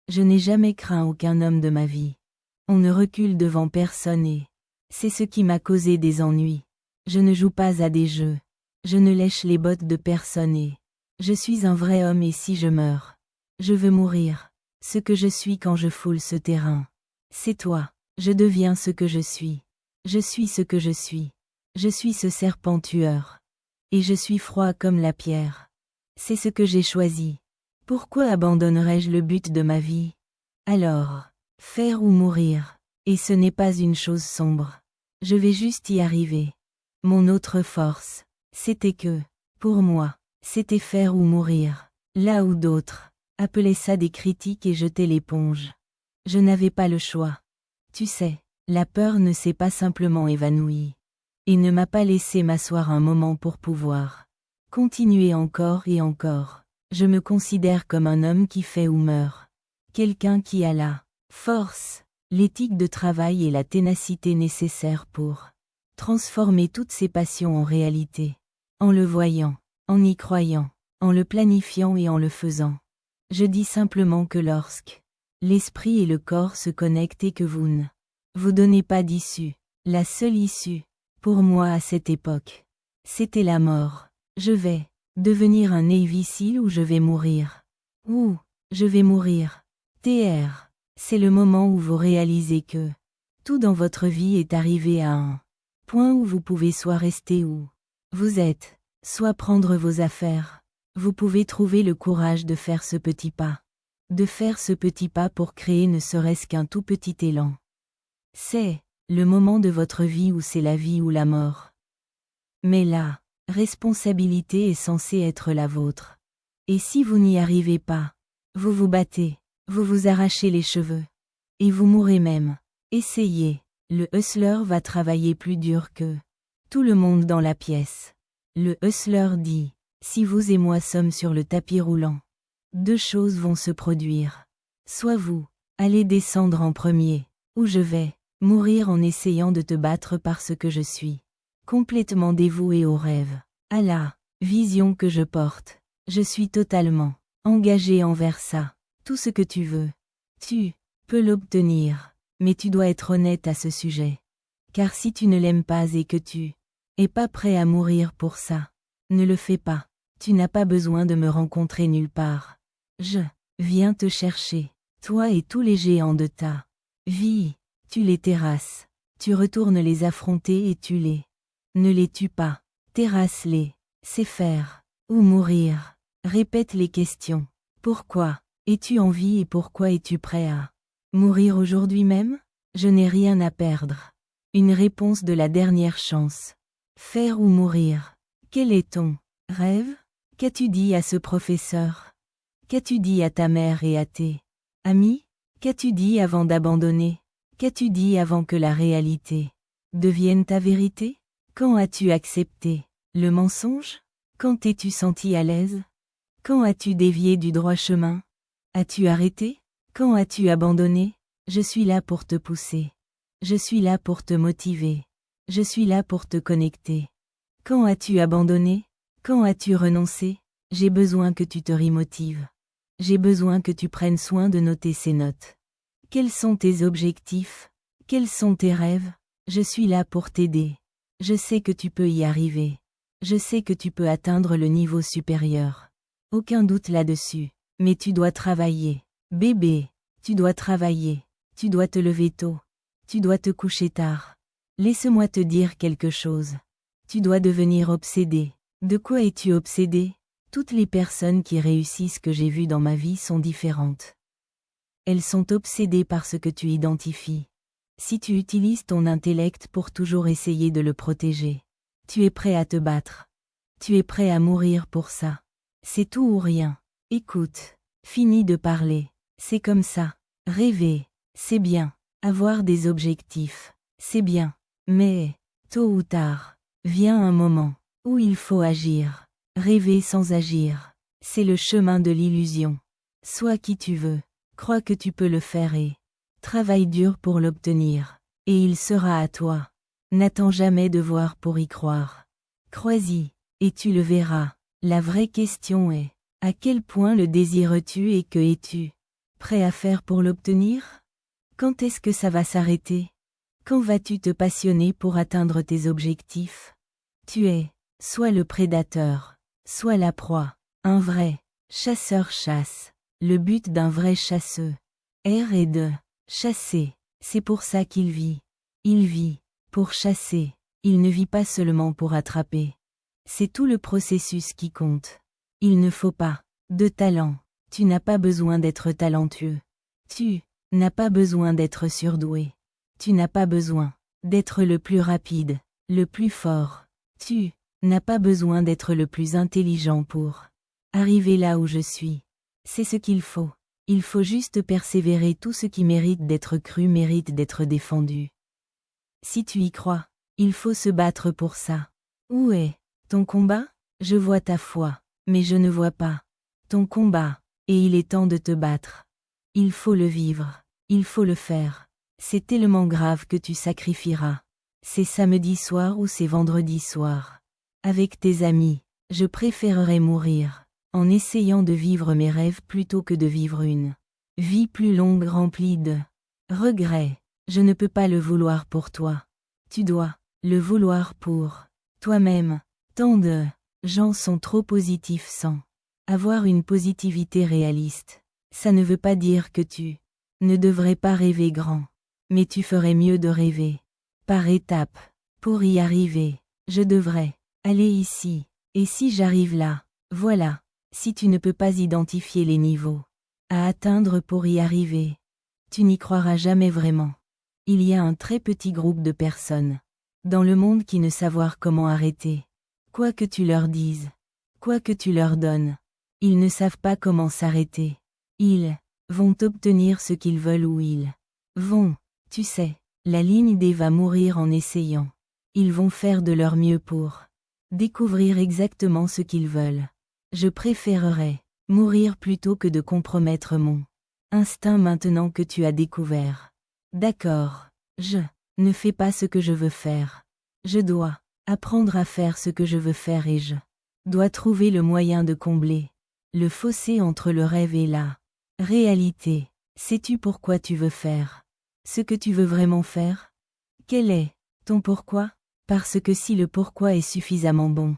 Je n'ai jamais craint aucun homme de ma vie. On ne recule devant personne et c'est ce qui m'a causé des ennuis. Je ne joue pas à des jeux. Je ne lèche les bottes de personne et je suis un vrai homme et si je meurs, je veux mourir. Ce que je suis quand je foule ce terrain, c'est toi. Je deviens ce que je suis. Je suis ce que je suis. Je suis ce serpent tueur. Et je suis froid comme la pierre. C'est ce que j'ai choisi. Pourquoi abandonnerais-je le but de ma vie? Alors, faire ou mourir. Et ce n'est pas une chose sombre. Je vais juste y arriver. Mon autre force, c'était que, pour moi, c'était faire ou mourir. Là où d'autres appelaient ça des critiques et jetaient l'éponge. Je n'avais pas le choix. Tu sais, la peur ne s'est pas simplement évanouie. Et ne m'a pas laissé m'asseoir un moment pour pouvoir continuer encore et encore. Je me considère comme un homme qui fait ou meurt. Quelqu'un qui a la force, l'éthique de travail et la ténacité nécessaires pour transformer toutes ses passions en réalité. En le voyant, en y croyant, en le planifiant et en le faisant. Je dis simplement que lorsque l'esprit et le corps se connectent et que vous ne vous donnez pas d'issue, la seule issue, pour moi à cette époque, c'était la mort. Je vais devenir un Navy SEAL ou je vais mourir. Ou, je vais mourir. TR. C'est le moment où vous réalisez que tout dans votre vie est arrivé à un point où vous pouvez soit rester où vous êtes, soit prendre vos affaires. Vous pouvez trouver le courage de faire ce petit pas. De faire ce petit pas pour créer ne serait-ce qu'un tout petit élan. C'est le moment de votre vie où c'est la vie ou la mort. Mais la responsabilité est censée être la vôtre. Et si vous n'y arrivez pas, vous vous battez, vous vous arrachez les cheveux. Et vous mourrez même. Essayez. Le hustler va travailler plus dur que tout le monde dans la pièce. Le hustler dit, si vous et moi sommes sur le tapis roulant, deux choses vont se produire. Soit vous allez descendre en premier, ou je vais mourir en essayant de te battre parce que je suis complètement dévoué au rêve, à la vision que je porte. Je suis totalement engagé envers ça. Tout ce que tu veux, tu peux l'obtenir, mais tu dois être honnête à ce sujet. Car si tu ne l'aimes pas et que tu es pas prêt à mourir pour ça, ne le fais pas. Tu n'as pas besoin de me rencontrer nulle part. Je viens te chercher, toi et tous les géants de ta vie. Tu les terrasses, tu retournes les affronter et tu les ne les tues pas. Terrasse-les, c'est faire ou mourir. Répète les questions. Pourquoi es-tu en vie et pourquoi es-tu prêt à mourir aujourd'hui même? Je n'ai rien à perdre. Une réponse de la dernière chance. Faire ou mourir. Quel est ton rêve? Qu'as-tu dit à ce professeur? Qu'as-tu dit à ta mère et à tes amis? Qu'as-tu dit avant d'abandonner? Qu'as-tu dit avant que la réalité devienne ta vérité? Quand as-tu accepté le mensonge? Quand t'es-tu senti à l'aise? Quand as-tu dévié du droit chemin? As-tu arrêté? Quand as-tu abandonné? Je suis là pour te pousser. Je suis là pour te motiver. Je suis là pour te connecter. Quand as-tu abandonné? Quand as-tu renoncé? J'ai besoin que tu te remotives. J'ai besoin que tu prennes soin de noter ces notes. Quels sont tes objectifs? Quels sont tes rêves? Je suis là pour t'aider. Je sais que tu peux y arriver. Je sais que tu peux atteindre le niveau supérieur. Aucun doute là-dessus. Mais tu dois travailler. Bébé, tu dois travailler. Tu dois te lever tôt. Tu dois te coucher tard. Laisse-moi te dire quelque chose. Tu dois devenir obsédé. De quoi es-tu obsédé? Toutes les personnes qui réussissent que j'ai vues dans ma vie sont différentes. Elles sont obsédées par ce que tu identifies. Si tu utilises ton intellect pour toujours essayer de le protéger, tu es prêt à te battre. Tu es prêt à mourir pour ça. C'est tout ou rien. Écoute, finis de parler. C'est comme ça. Rêver, c'est bien. Avoir des objectifs, c'est bien. Mais, tôt ou tard, vient un moment où il faut agir. Rêver sans agir, c'est le chemin de l'illusion. Sois qui tu veux, crois que tu peux le faire et travaille dur pour l'obtenir, et il sera à toi. N'attends jamais de voir pour y croire. Crois-y, et tu le verras. La vraie question est, à quel point le désires-tu et que es-tu Prêt à faire pour l'obtenir? Quand est-ce que ça va s'arrêter? Quand vas-tu te passionner pour atteindre tes objectifs? Tu es, soit le prédateur, soit la proie. Un vrai chasseur chasse. Le but d'un vrai chasseur est de chasser. C'est pour ça qu'il vit. Il vit pour chasser. Il ne vit pas seulement pour attraper. C'est tout le processus qui compte. Il ne faut pas de talent. Tu n'as pas besoin d'être talentueux. Tu n'as pas besoin d'être surdoué. Tu n'as pas besoin d'être le plus rapide, le plus fort. Tu n'as pas besoin d'être le plus intelligent pour arriver là où je suis. C'est ce qu'il faut. Il faut juste persévérer. Tout ce qui mérite d'être cru mérite d'être défendu. Si tu y crois, il faut se battre pour ça. Où est ton combat? Je vois ta foi, mais je ne vois pas ton combat, et il est temps de te battre. Il faut le vivre, il faut le faire. C'est tellement grave que tu sacrifieras. C'est samedi soir ou c'est vendredi soir. Avec tes amis, je préférerais mourir, en essayant de vivre mes rêves plutôt que de vivre une vie plus longue remplie de regrets. Je ne peux pas le vouloir pour toi. Tu dois le vouloir pour toi-même. Tant de gens sont trop positifs sans avoir une positivité réaliste. Ça ne veut pas dire que tu ne devrais pas rêver grand. Mais tu ferais mieux de rêver par étapes. Pour y arriver, je devrais aller ici. Et si j'arrive là, voilà. Si tu ne peux pas identifier les niveaux à atteindre pour y arriver, tu n'y croiras jamais vraiment. Il y a un très petit groupe de personnes dans le monde qui ne savent comment arrêter. Quoi que tu leur dises, quoi que tu leur donnes, ils ne savent pas comment s'arrêter. Ils vont obtenir ce qu'ils veulent ou ils vont, tu sais, la ligne D va mourir en essayant. Ils vont faire de leur mieux pour découvrir exactement ce qu'ils veulent. Je préférerais mourir plutôt que de compromettre mon instinct maintenant que tu as découvert. D'accord, je ne fais pas ce que je veux faire. Je dois apprendre à faire ce que je veux faire et je dois trouver le moyen de combler le fossé entre le rêve et la réalité. Sais-tu pourquoi tu veux faire ce que tu veux vraiment faire? Quel est ton pourquoi? Parce que si le pourquoi est suffisamment bon,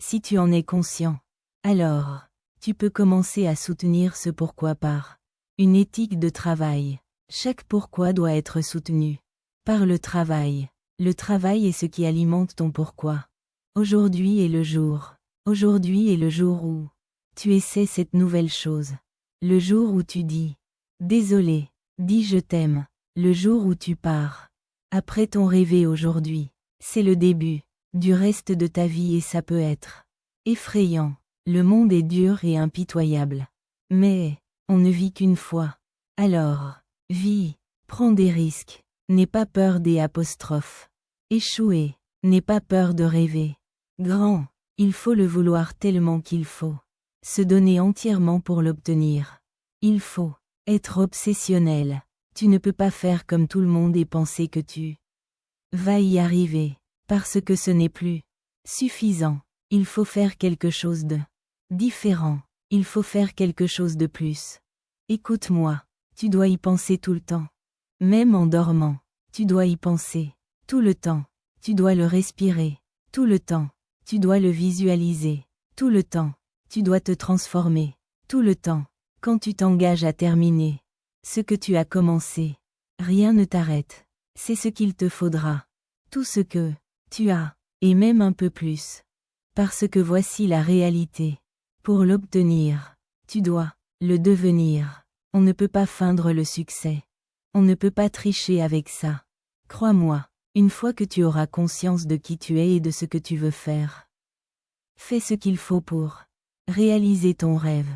si tu en es conscient, alors tu peux commencer à soutenir ce pourquoi par une éthique de travail. Chaque pourquoi doit être soutenu par le travail. Le travail est ce qui alimente ton pourquoi. Aujourd'hui est le jour. Aujourd'hui est le jour où tu essaies cette nouvelle chose. Le jour où tu dis désolé, dis je t'aime. Le jour où tu pars. Après ton rêvé aujourd'hui, c'est le début du reste de ta vie et ça peut être effrayant. Le monde est dur et impitoyable. Mais on ne vit qu'une fois. Alors, vis, prends des risques, n'aie pas peur des apostrophes. Échouer, n'aie pas peur de rêver. Grand, il faut le vouloir tellement qu'il faut se donner entièrement pour l'obtenir. Il faut être obsessionnel. Tu ne peux pas faire comme tout le monde et penser que tu vas y arriver, parce que ce n'est plus suffisant. Il faut faire quelque chose de différent. Il faut faire quelque chose de plus. Écoute-moi, tu dois y penser tout le temps. Même en dormant, tu dois y penser. Tout le temps, tu dois le respirer. Tout le temps, tu dois le visualiser. Tout le temps, tu dois te transformer. Tout le temps, quand tu t'engages à terminer ce que tu as commencé, rien ne t'arrête. C'est ce qu'il te faudra. Tout ce que tu as, et même un peu plus. Parce que voici la réalité. Pour l'obtenir, tu dois le devenir. On ne peut pas feindre le succès. On ne peut pas tricher avec ça. Crois-moi, une fois que tu auras conscience de qui tu es et de ce que tu veux faire, fais ce qu'il faut pour réaliser ton rêve.